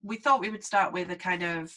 we thought we would start with a kind of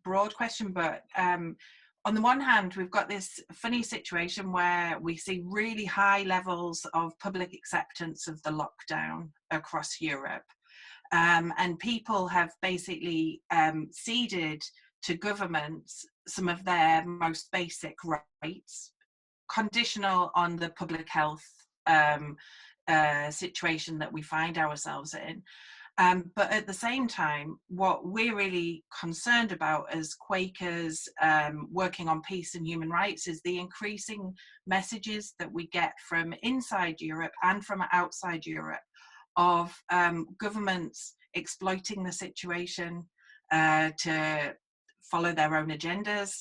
broad question, but on the one hand, we've got this funny situation where we see really high levels of public acceptance of the lockdown across Europe. And people have basically ceded to governments some of their most basic rights, conditional on the public health situation that we find ourselves in. But at the same time, what we're really concerned about as Quakers working on peace and human rights is the increasing messages that we get from inside Europe and from outside Europe of governments exploiting the situation to follow their own agendas,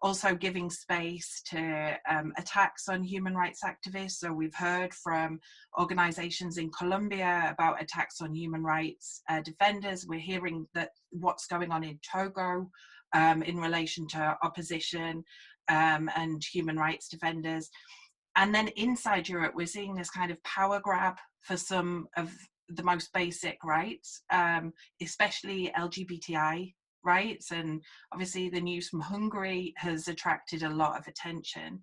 also giving space to attacks on human rights activists. So we've heard from organizations in Colombia about attacks on human rights defenders. We're hearing that what's going on in Togo in relation to opposition and human rights defenders. And then inside Europe, we're seeing this kind of power grab for some of the most basic rights, especially LGBTI rights. And obviously the news from Hungary has attracted a lot of attention.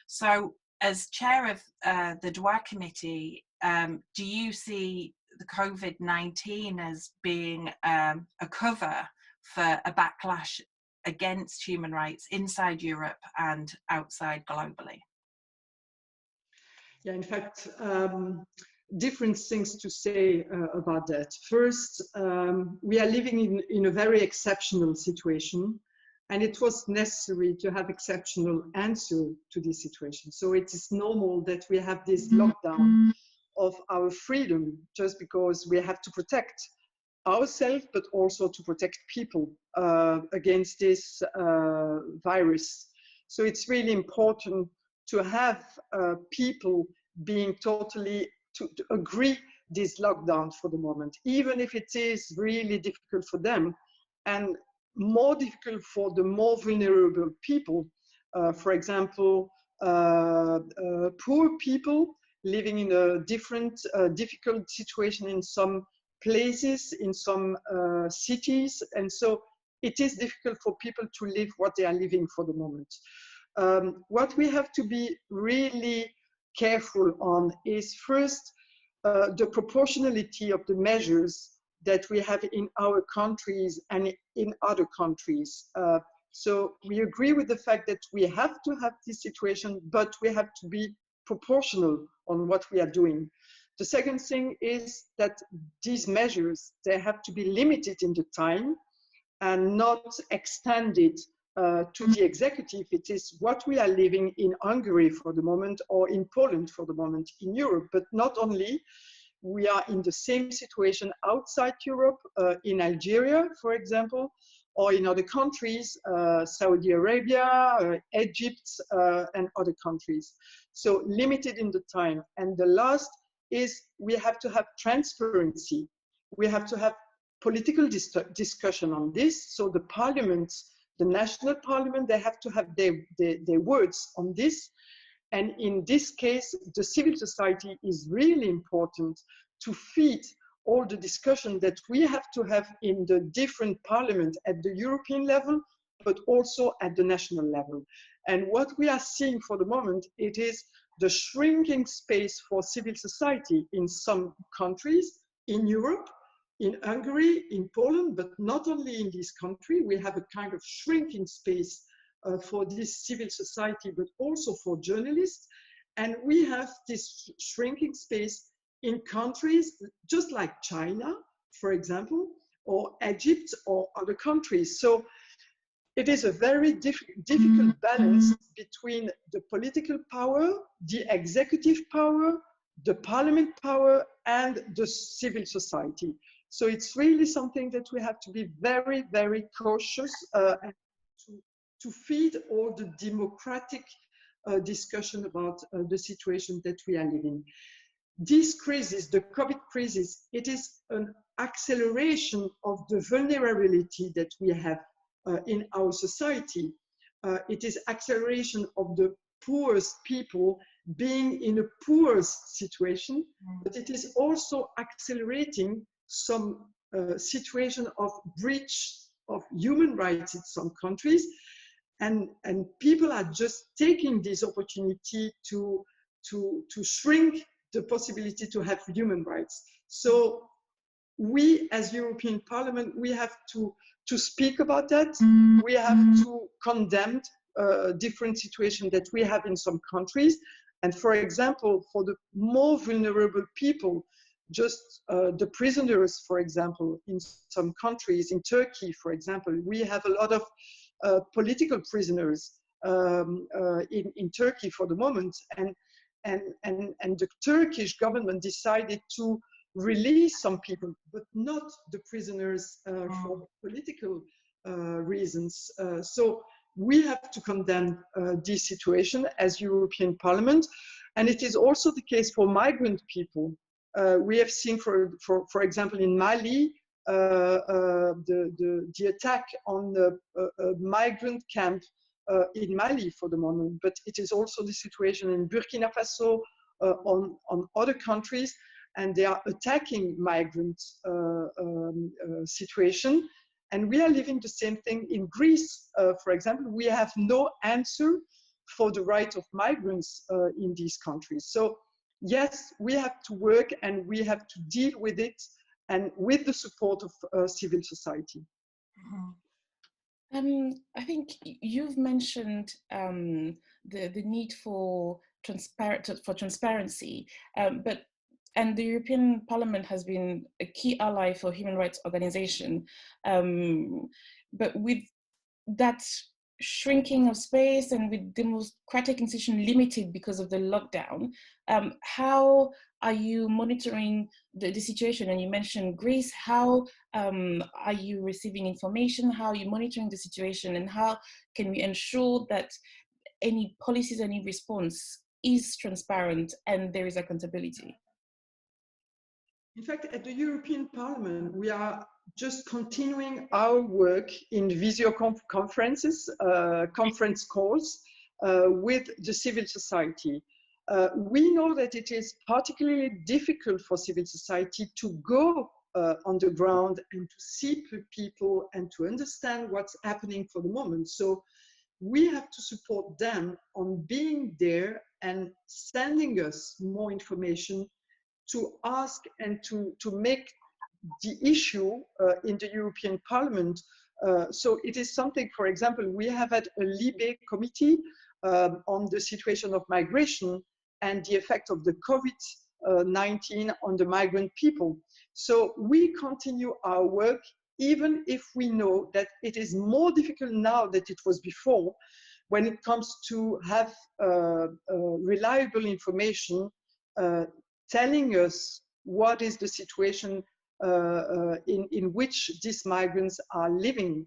So as chair of the DROI committee, do you see the COVID-19 as being a cover for a backlash against human rights inside Europe and outside globally? Yeah, in fact, different things to say about that. First, we are living in a very exceptional situation, and it was necessary to have exceptional answer to this situation. So it is normal that we have this lockdown of our freedom, just because we have to protect ourselves, but also to protect people against this virus. So it's really important to have people being totally to agree this lockdown for the moment, even if it is really difficult for them and more difficult for the more vulnerable people. For example, poor people living in a difficult situation in some places, in some cities. And so it is difficult for people to live what they are living for the moment. What we have to be really careful on is first the proportionality of the measures that we have in our countries and in other countries. So we agree with the fact that we have to have this situation, but we have to be proportional on what we are doing. The second thing is that these measures, they have to be limited in the time and not extended to the executive. It is what we are living in Hungary for the moment, or in Poland for the moment, in Europe. But not only, we are in the same situation outside Europe, in Algeria, for example, or in other countries, Saudi Arabia, Egypt, and other countries. So limited in the time. And the last is we have to have transparency. We have to have political discussion on this. So the parliaments, the national parliament, they have to have their words on this. And in this case, the civil society is really important to feed all the discussion that we have to have in the different parliament at the European level, but also at the national level. And what we are seeing for the moment, it is the shrinking space for civil society in some countries, in Europe, in Hungary, in Poland, but not only in this country. We have a kind of shrinking space for this civil society, but also for journalists. And we have this shrinking space in countries just like China, for example, or Egypt or other countries. So it is a very difficult balance between the political power, the executive power, the parliament power, and the civil society. So it's really something that we have to be very, very cautious and to feed all the democratic discussion about the situation that we are living. This crisis, the COVID crisis, it is an acceleration of the vulnerability that we have in our society. It is acceleration of the poorest people being in a poorest situation, but it is also accelerating some situation of breach of human rights in some countries, and people are just taking this opportunity to shrink the possibility to have human rights. So we, as European Parliament, we have to speak about that. We have to condemn different situations that we have in some countries. And for example, for the more vulnerable people, just the prisoners, for example, in some countries, in Turkey, for example, we have a lot of political prisoners in Turkey for the moment. And the Turkish government decided to release some people, but not the prisoners for political reasons. So we have to condemn this situation as European Parliament. And it is also the case for migrant people. We have seen, for example, in Mali, the attack on the migrant camp in Mali for the moment, but it is also the situation in Burkina Faso, on other countries, and they are attacking migrant situation. And we are living the same thing in Greece. For example, we have no answer for the right of migrants in these countries. So yes, we have to work and we have to deal with it, and with the support of civil society. I think you've mentioned the need for transparency, and the European Parliament has been a key ally for human rights organizations. But with that shrinking of space and with democratic institution limited because of the lockdown, how are you monitoring the situation? And you mentioned Greece. How are you receiving information? How are you monitoring the situation? And how can we ensure that any policies, any response is transparent and there is accountability? In fact, at the European Parliament, we are just continuing our work in video conferences, conference calls with the civil society. We know that it is particularly difficult for civil society to go on the ground and to see people and to understand what's happening for the moment. So we have to support them on being there and sending us more information to ask and to make the issue in the European Parliament. So it is something, for example, we have had a Libe committee on the situation of migration and the effect of the COVID-19 on the migrant people. So we continue our work, even if we know that it is more difficult now than it was before, when it comes to have reliable information telling us what is the situation in which these migrants are living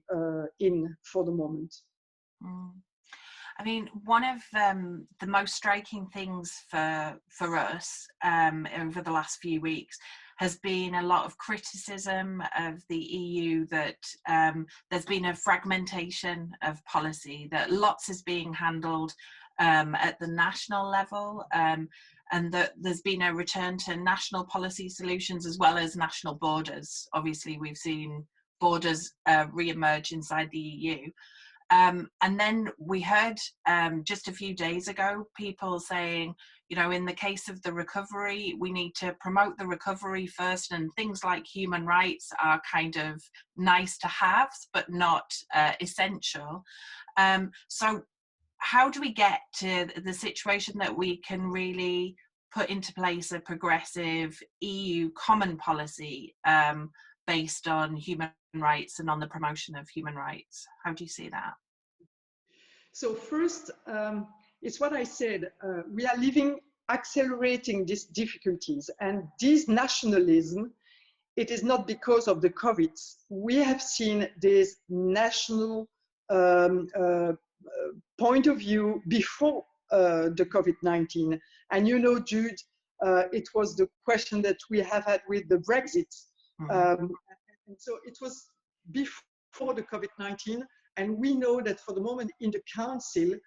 in for the moment. I mean, one of the most striking things for us over the last few weeks has been a lot of criticism of the EU that there's been a fragmentation of policy, that lots is being handled at the national level, and that there's been a return to national policy solutions as well as national borders. Obviously, we've seen borders re-emerge inside the EU. And then we heard just a few days ago people saying, you know, in the case of the recovery, we need to promote the recovery first, and things like human rights are kind of nice to have, but not essential. So how do we get to the situation that we can really put into place a progressive EU common policy based on human rights and on the promotion of human rights? How do you see that? So first, it's what I said, we are accelerating these difficulties, and this nationalism, it is not because of the COVID. We have seen this national point of view before the COVID-19. And you know, Jude, it was the question that we have had with the Brexit. And so it was before the COVID-19. And we know that for the moment in the Council,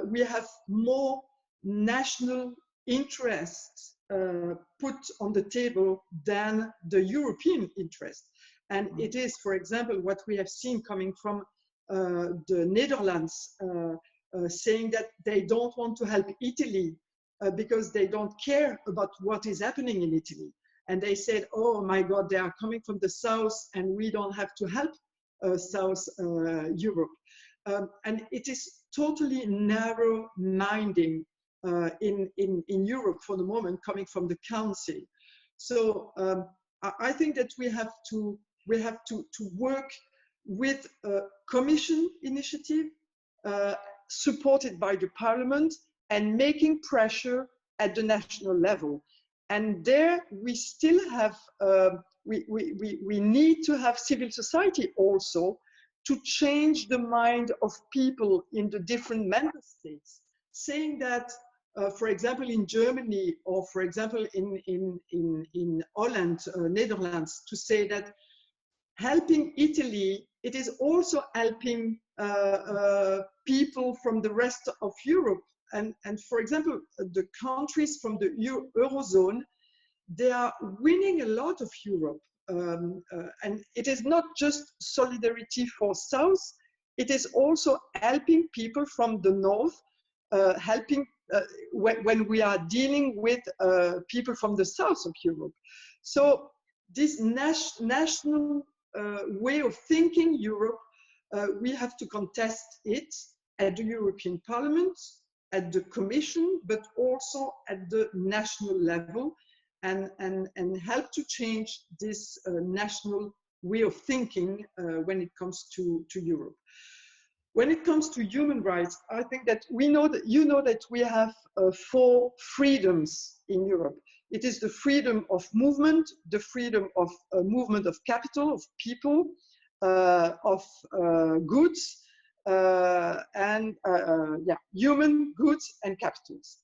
we have more national interests put on the table than the European interest. And it is, for example, what we have seen coming from the Netherlands, saying that they don't want to help Italy because they don't care about what is happening in Italy. And they said, oh my God, they are coming from the south and we don't have to help South Europe. And it is totally narrow-minding in Europe for the moment, coming from the Council. So I think that we have to work with a Commission initiative supported by the Parliament and making pressure at the national level. And there we still have, we need to have civil society also to change the mind of people in the different member states, saying that, for example, in Germany, or for example, in Holland, Netherlands, to say that helping Italy, it is also helping people from the rest of Europe. And for example, the countries from the Eurozone, they are winning a lot of Europe. And it is not just solidarity for South, it is also helping people from the North, helping when we are dealing with people from the South of Europe. So this national way of thinking Europe, we have to contest it at the European Parliament, at the Commission, but also at the national level, and help to change this national way of thinking when it comes to Europe. When it comes to human rights, I think that we know that that we have 4 freedoms in Europe. It is the freedom of movement, the freedom of movement of capital, of people, of goods, and human goods and capitals.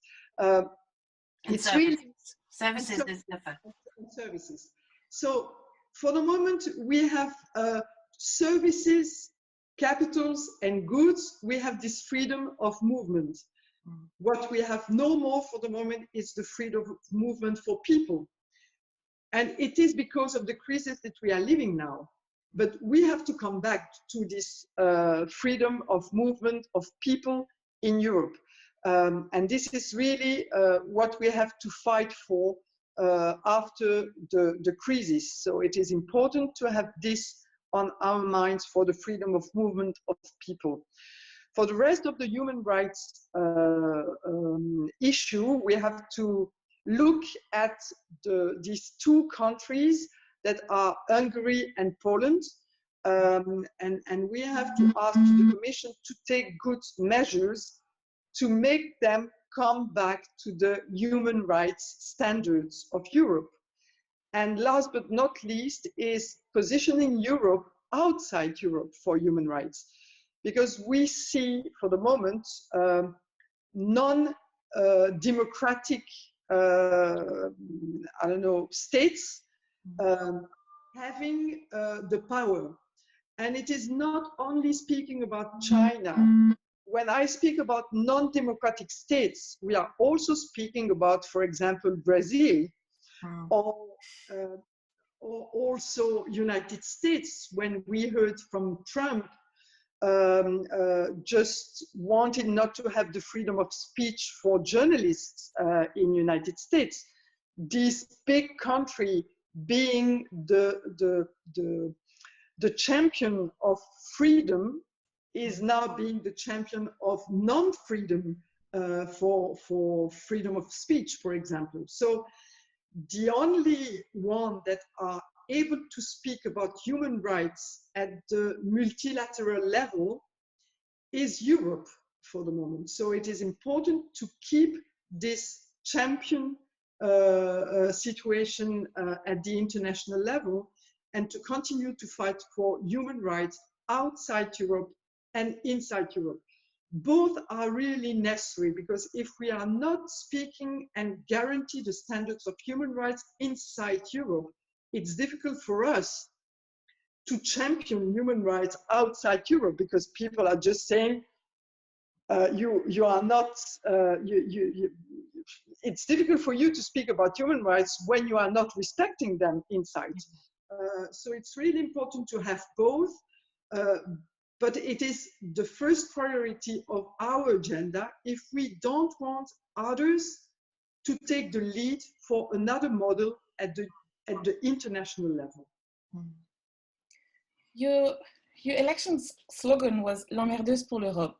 It's services. Really services is different. Services. So for the moment, we have services, capitals, and goods. We have this freedom of movement. What we have no more for the moment is the freedom of movement for people. And it is because of the crisis that we are living now. But we have to come back to this freedom of movement of people in Europe. And this is really what we have to fight for after the crisis. So it is important to have this on our minds for the freedom of movement of people. For the rest of the human rights issue, we have to look at these 2 countries that are Hungary and Poland. And we have to ask the Commission to take good measures to make them come back to the human rights standards of Europe. And last but not least is positioning Europe outside Europe for human rights. Because we see for the moment non-democratic states having the power. And it is not only speaking about China. When I speak about non-democratic states, we are also speaking about, for example, Brazil, or also United States, when we heard from Trump just wanted not to have the freedom of speech for journalists in United States. This big country being the champion of freedom is now being the champion of non-freedom for freedom of speech, for example. So the only one that are able to speak about human rights at the multilateral level is Europe for the moment. So it is important to keep this champion situation at the international level, and to continue to fight for human rights outside Europe and inside Europe. Both are really necessary, because if we are not speaking and guarantee the standards of human rights inside Europe, it's difficult for us to champion human rights outside Europe, because people are just saying, you are not, it's difficult for you to speak about human rights when you are not respecting them inside. So it's really important to have both, but it is the first priority of our agenda if we don't want others to take the lead for another model at the international level. Your election slogan was L'emmerdeuse pour l'Europe.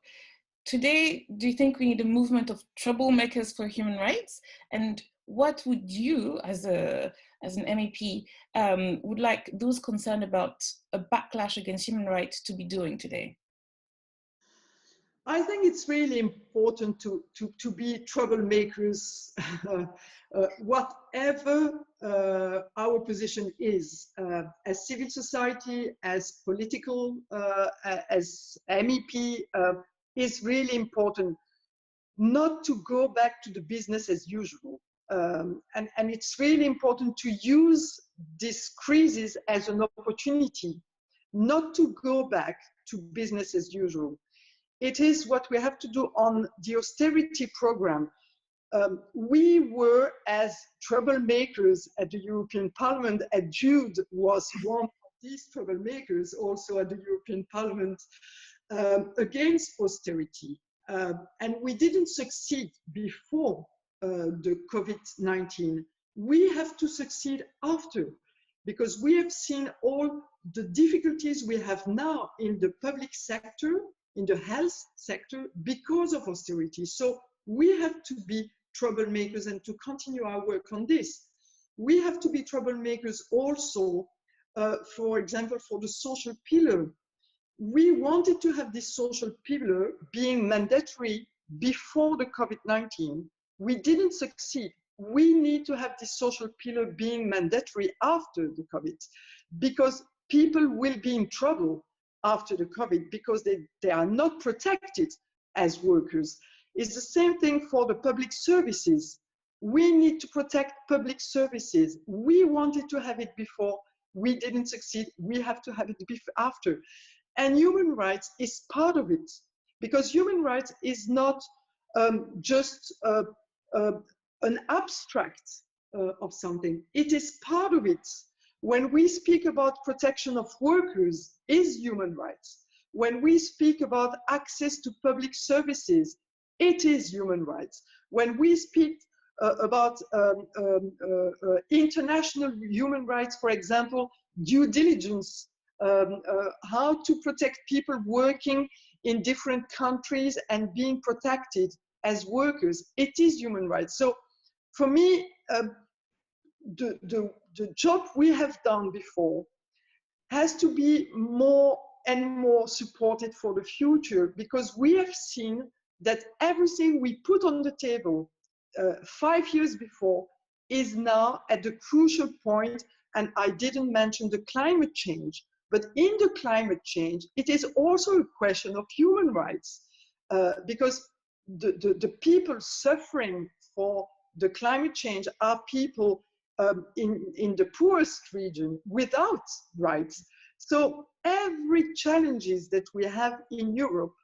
Today, do you think we need a movement of troublemakers for human rights? And what would you, as an MEP, would like those concerned about a backlash against human rights to be doing today? I think it's really important to be troublemakers, whatever our position is, as civil society, as political, as MEP, is really important not to go back to the business as usual. And it's really important to use this crisis as an opportunity, not to go back to business as usual. It is what we have to do on the austerity program. We were, as troublemakers at the European Parliament, and Jude was one of these troublemakers also at the European Parliament, against austerity. And we didn't succeed before the COVID-19. We have to succeed after, because we have seen all the difficulties we have now in the public sector, in the health sector, because of austerity. So we have to be troublemakers and to continue our work on this. We have to be troublemakers also, for example, for the social pillar. We wanted to have this social pillar being mandatory before the COVID-19. We didn't succeed. We need to have this social pillar being mandatory after the COVID, because people will be in trouble after the COVID because they are not protected as workers. It's the same thing for the public services. We need to protect public services. We wanted to have it before. We didn't succeed. We have to have it after. And human rights is part of it, because human rights is not just an abstract of something. It is part of it. When we speak about protection of workers, is human rights. When we speak about access to public services, it is human rights. When we speak about international human rights, for example, due diligence, how to protect people working in different countries and being protected as workers, it is human rights. So for me, the job we have done before has to be more and more supported for the future, because we have seen that everything we put on the table 5 years before is now at the crucial point. And I didn't mention the climate change, but in the climate change, it is also a question of human rights, because the people suffering for the climate change are people in the poorest region without rights. So every challenges that we have in Europe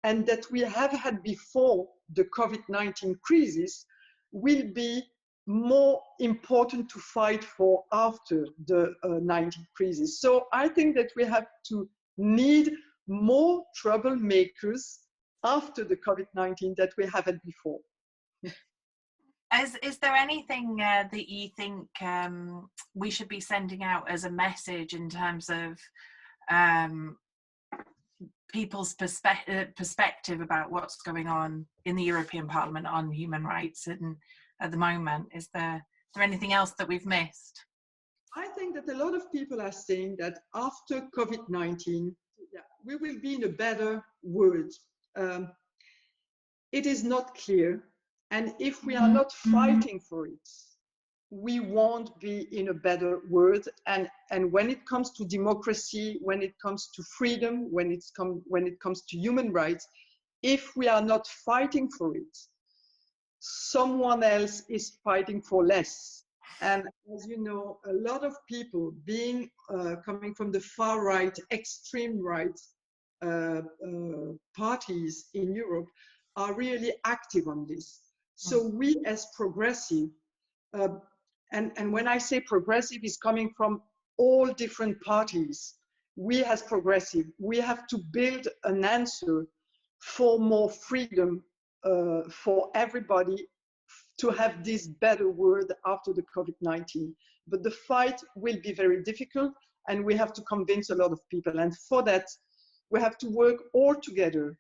and that we have had before the COVID-19 crisis will be more important to fight for after the 19 crisis. So I think that we have to need more troublemakers after the COVID-19 that we haven't before. Is there anything that you think we should be sending out as a message in terms of people's perspective about what's going on in the European Parliament on human rights and at the moment? Is there anything else that we've missed? I think that a lot of people are saying that after COVID-19, we will be in a better world. It is not clear. And if we are not fighting for it, we won't be in a better world. And when it comes to democracy, when it comes to freedom, when it comes to human rights, if we are not fighting for it, someone else is fighting for less. And as you know, a lot of people coming from the far right, extreme right parties in Europe are really active on this. So we as progressive, and when I say progressive, is coming from all different parties, we as progressive, we have to build an answer for more freedom for everybody to have this better world after the COVID-19. But the fight will be very difficult, and we have to convince a lot of people. And for that, we have to work all together,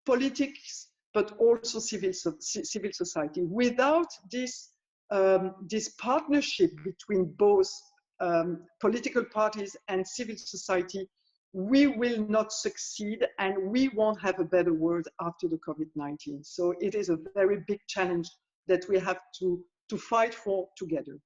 politics, but also civil society. Without this, this partnership between both political parties and civil society, we will not succeed, and we won't have a better world after the COVID-19. So it is a very big challenge that we have to fight for together.